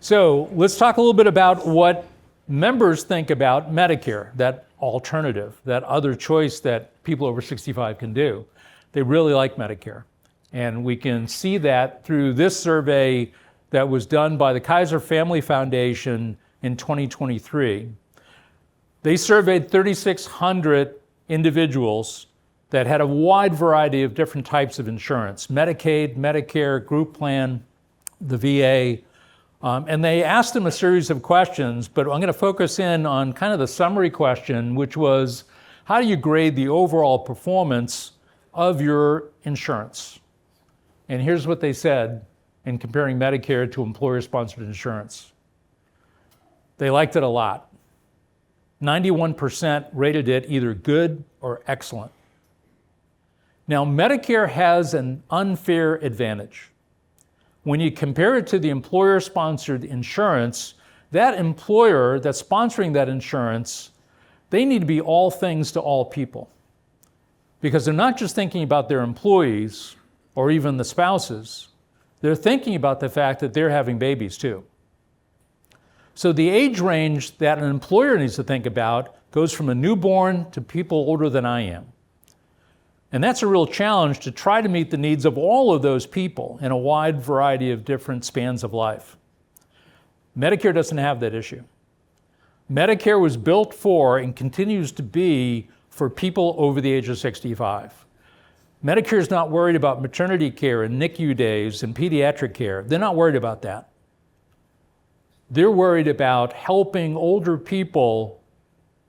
So let's talk a little bit about what members think about Medicare, that alternative, that other choice that people over 65 can do. They really like Medicare. And we can see that through this survey that was done by the Kaiser Family Foundation in 2023. They surveyed 3,600 individuals that had a wide variety of different types of insurance: Medicaid, Medicare, group plan, the VA. And they asked them a series of questions, but I'm going to focus in on kind of the summary question, which was, how do you grade the overall performance of your insurance? And here's what they said in comparing Medicare to employer-sponsored insurance. They liked it a lot. 91% rated it either good or excellent. Now, Medicare has an unfair advantage. When you compare it to the employer-sponsored insurance, that employer that's sponsoring that insurance, they need to be all things to all people. Because they're not just thinking about their employees or even the spouses, they're thinking about the fact that they're having babies too. So the age range that an employer needs to think about goes from a newborn to people older than I am. And that's a real challenge to try to meet the needs of all of those people in a wide variety of different spans of life. Medicare doesn't have that issue. Medicare was built for and continues to be for people over the age of 65. Medicare is not worried about maternity care and NICU days and pediatric care. They're not worried about that. They're worried about helping older people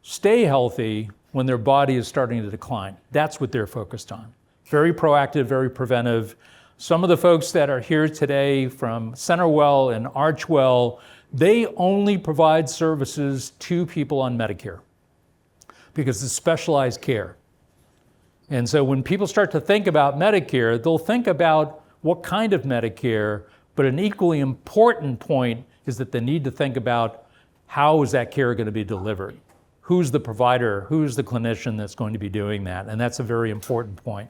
stay healthy when their body is starting to decline. That's what they're focused on. Very proactive, very preventive. Some of the folks that are here today from Centerwell and Archwell, they only provide services to people on Medicare because it's specialized care. And so when people start to think about Medicare, they'll think about what kind of Medicare, but an equally important point is that they need to think about how is that care going to be delivered? Who's the provider? Who's the clinician that's going to be doing that? And that's a very important point.